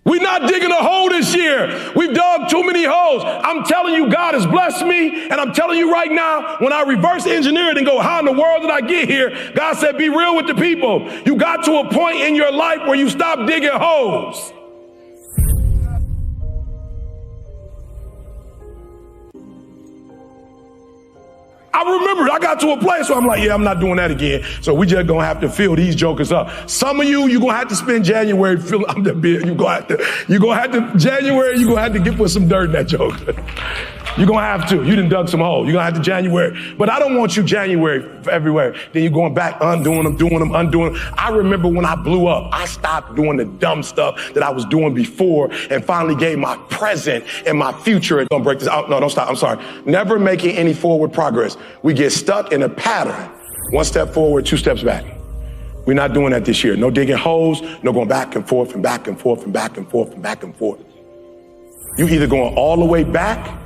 We're not digging a hole this year. We've dug too many holes. I'm telling you, God has blessed me, and I'm telling you right now, when I reverse engineer it and go, how in the world did I get here? God said, be real with the people. You got to a point in your life where you stop digging holes. I remember I got to a place where I'm like, yeah, I'm not doing that again. So we just gonna have to fill these jokers up. Some of you're gonna have to spend January filling up the bill. You're gonna have to put some dirt in that joker. You're gonna have to. You done dug some holes. You're gonna have to January. But I don't want you January everywhere. Then you're going back, undoing them. I remember when I blew up, I stopped doing the dumb stuff that I was doing before and finally gave my present and my future. Don't break this out. No, don't stop. I'm sorry. Never making any forward progress. We get stuck in a pattern. One step forward, two steps back. We're not doing that this year. No digging holes, no going back and forth and back and forth and back and forth and back and forth. You either going all the way back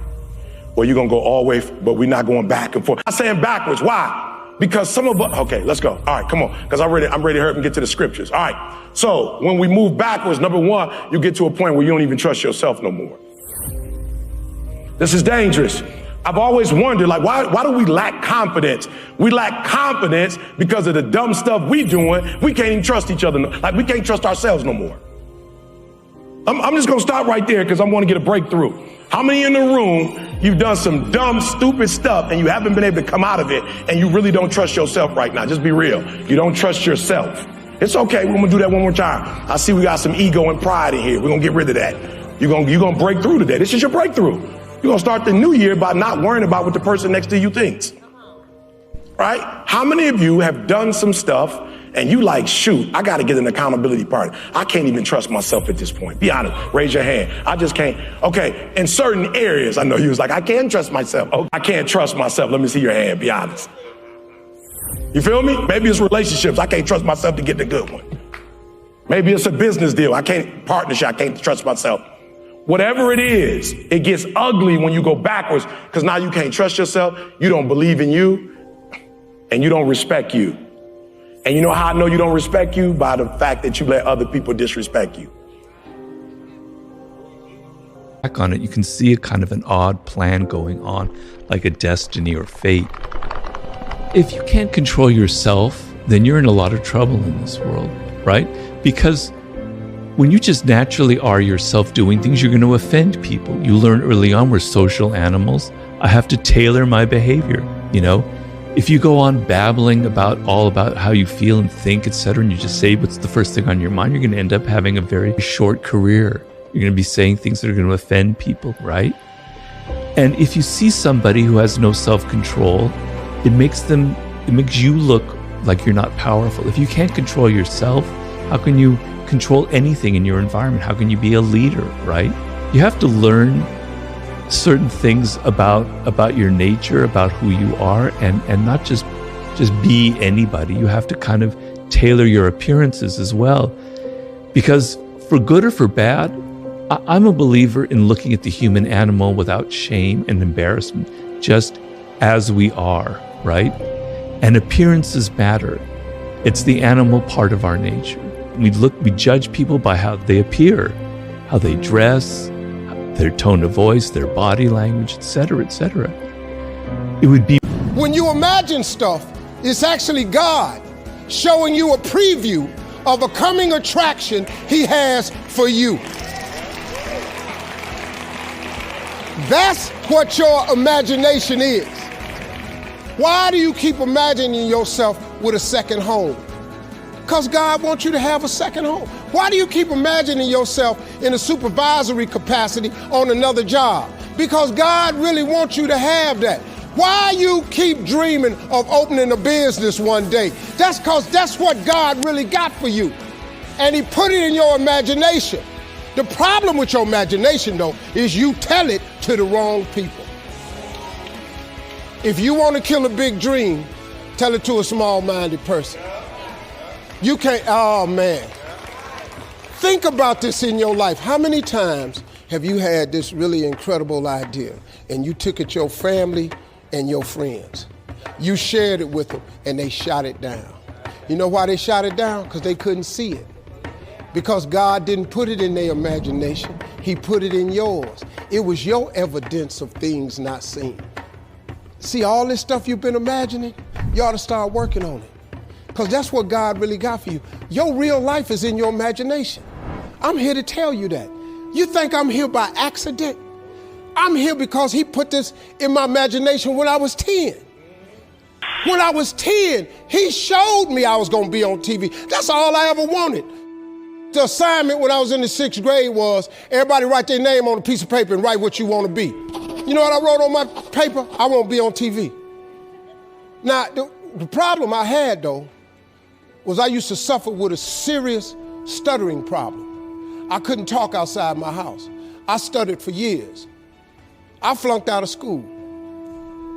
or you're going to go all the way, but we're not going back and forth. I'm saying backwards. Why? Because some of us, okay, let's go. All right, come on. Because I'm ready to hurry and get to the scriptures. All right. So when we move backwards, number one, you get to a point where you don't even trust yourself no more. This is dangerous. I've always wondered, like, why do we lack confidence? We lack confidence because of the dumb stuff we doing. We can't even trust each other. Like, we can't trust ourselves no more. I'm just going to stop right there because I want to get a breakthrough. How many in the room, you've done some dumb, stupid stuff and you haven't been able to come out of it and you really don't trust yourself right now? Just be real. You don't trust yourself. It's okay. We're going to do that one more time. I see we got some ego and pride in here. We're going to get rid of that. You're going to break through today. This is your breakthrough. You're going to start the new year by not worrying about what the person next to you thinks. Right? How many of you have done some stuff and you like, shoot, I got to get an accountability partner. I can't even trust myself at this point. Be honest. Raise your hand. I just can't. Okay. In certain areas, I know you was like, I can't trust myself. Oh, I can't trust myself. Let me see your hand. Be honest. You feel me? Maybe it's relationships. I can't trust myself to get the good one. Maybe it's a business deal. Partnership. I can't trust myself. Whatever it is, it gets ugly when you go backwards because now you can't trust yourself. You don't believe in you and you don't respect you. And you know how I know you don't respect you? By the fact that you let other people disrespect you. Back on it, you can see a kind of an odd plan going on, like a destiny or fate. If you can't control yourself, then you're in a lot of trouble in this world, right? Because when you just naturally are yourself doing things, you're going to offend people. You learn early on we're social animals. I have to tailor my behavior, you know? If you go on babbling about how you feel and think, etc., and you just say what's the first thing on your mind, you're going to end up having a very short career. You're going to be saying things that are going to offend people, right? And if you see somebody who has no self-control, it makes you look like you're not powerful. If you can't control yourself, how can you control anything in your environment? How can you be a leader, right? You have to learn certain things about your nature, about who you are, and not just be anybody. You have to kind of tailor your appearances as well. Because for good or for bad, I'm a believer in looking at the human animal without shame and embarrassment, just as we are, right? And appearances matter. It's the animal part of our nature. We judge people by how they appear, how they dress, their tone of voice, their body language, etc., etc. It would be when you imagine stuff, it's actually God showing you a preview of a coming attraction He has for you. That's what your imagination is. Why do you keep imagining yourself with a second home? Because God wants you to have a second home. Why do you keep imagining yourself in a supervisory capacity on another job? Because God really wants you to have that. Why you keep dreaming of opening a business one day? That's because that's what God really got for you. And He put it in your imagination. The problem with your imagination, though, is you tell it to the wrong people. If you want to kill a big dream, tell it to a small-minded person. You can't, oh man. Think about this in your life. How many times have you had this really incredible idea and you took it to your family and your friends? You shared it with them and they shot it down. You know why they shot it down? Because they couldn't see it. Because God didn't put it in their imagination. He put it in yours. It was your evidence of things not seen. See, all this stuff you've been imagining, you ought to start working on it. Because that's what God really got for you. Your real life is in your imagination. I'm here to tell you that. You think I'm here by accident? I'm here because he put this in my imagination when I was 10. When I was 10, he showed me I was gonna be on TV. That's all I ever wanted. The assignment when I was in the 6th grade was everybody write their name on a piece of paper and write what you want to be. You know what I wrote on my paper? I want to be on TV. Now, the problem I had, though, was I used to suffer with a serious stuttering problem. I couldn't talk outside my house. I stuttered for years. I flunked out of school.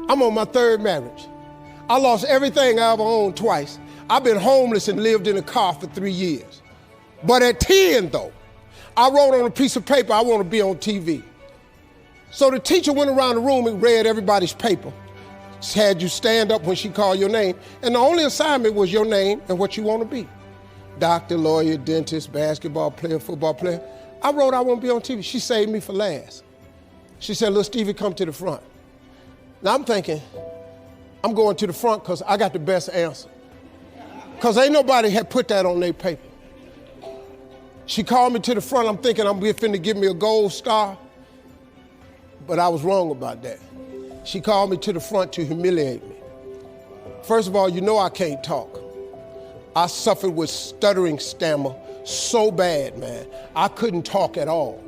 I'm on my 3rd marriage. I lost everything I ever owned twice. I've been homeless and lived in a car for 3 years. But at 10, though, I wrote on a piece of paper, I want to be on TV. So the teacher went around the room and read everybody's paper. She had you stand up when she called your name, and the only assignment was your name and what you want to be. Doctor, lawyer, dentist, basketball player, football player. I wrote I want to be on TV. She saved me for last. She said, "Little Stevie, come to the front." Now I'm thinking, I'm going to the front because I got the best answer. Because ain't nobody had put that on their paper. She called me to the front. I'm thinking I'm finna give me a gold star. But I was wrong about that. She called me to the front to humiliate me. First of all, you know I can't talk. I suffered with stuttering stammer so bad, man. I couldn't talk at all.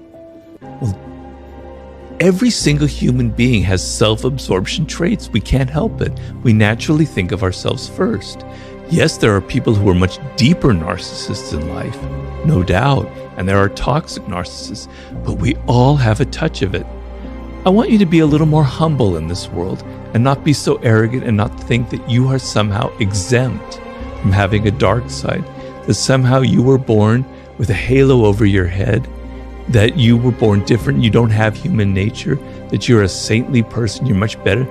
Well, every single human being has self-absorption traits. We can't help it. We naturally think of ourselves first. Yes, there are people who are much deeper narcissists in life, no doubt, and there are toxic narcissists, but we all have a touch of it. I want you to be a little more humble in this world and not be so arrogant and not think that you are somehow exempt from having a dark side, that somehow you were born with a halo over your head, that you were born different, you don't have human nature, that you're a saintly person, you're much better.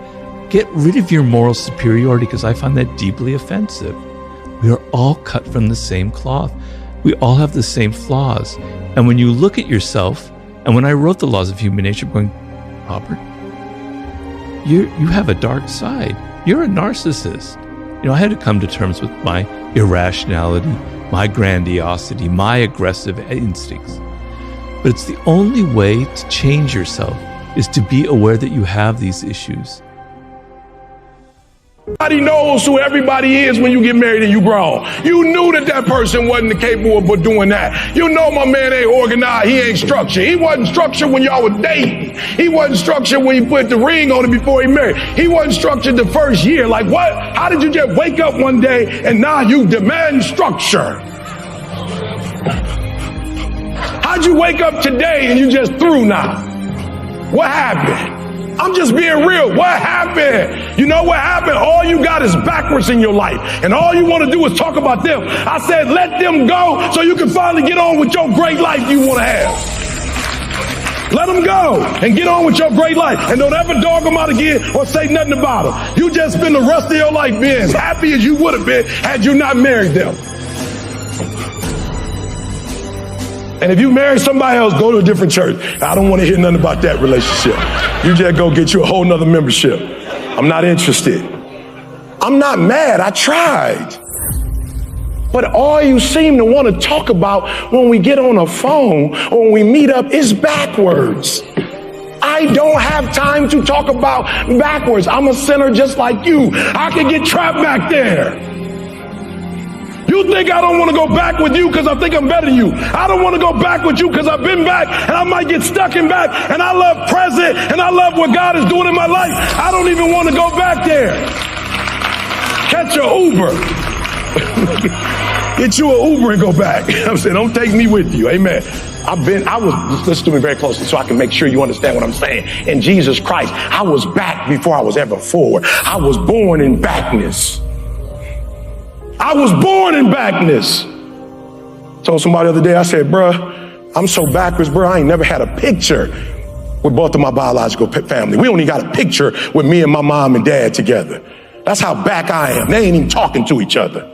Get rid of your moral superiority, because I find that deeply offensive. We are all cut from the same cloth. We all have the same flaws. And when you look at yourself, and when I wrote The Laws of Human Nature, I'm going, Robert, you have a dark side. You're a narcissist. You know, I had to come to terms with my irrationality, my grandiosity, my aggressive instincts. But it's the only way to change yourself is to be aware that you have these issues. Everybody knows who everybody is when you get married and you grown. You knew that person wasn't capable of doing that. You know my man ain't organized, he ain't structured. He wasn't structured when y'all was dating. He wasn't structured when he put the ring on it before he married. He wasn't structured the first year. Like what? How did you just wake up one day and now you demand structure? How'd you wake up today and you just through now? What happened? I'm just being real. What happened? You know what happened? All you got is backwards in your life. And all you want to do is talk about them. I said, let them go so you can finally get on with your great life you want to have. Let them go and get on with your great life. And don't ever dog them out again or say nothing about them. You just spend the rest of your life being as happy as you would have been had you not married them. And if you marry somebody else, go to a different church. I don't want to hear nothing about that relationship. You just go get you a whole nother membership. I'm not interested. I'm not mad. I tried. But all you seem to want to talk about when we get on a phone or when we meet up is backwards. I don't have time to talk about backwards. I'm a sinner just like you. I can get trapped back there. You think I don't want to go back with you because I think I'm better than you. I don't want to go back with you because I've been back and I might get stuck in back, and I love present and I love what God is doing in my life. I don't even want to go back there. Catch your Uber. Get you an Uber and go back. I'm saying, don't take me with you. Amen. Listen to me very closely so I can make sure you understand what I'm saying. In Jesus Christ, I was back before I was ever forward. I was born in backness. I was born in backness. Told somebody the other day, I said, bruh, I'm so backwards, bruh, I ain't never had a picture with both of my biological family. We only got a picture with me and my mom and dad together. That's how back I am. They ain't even talking to each other.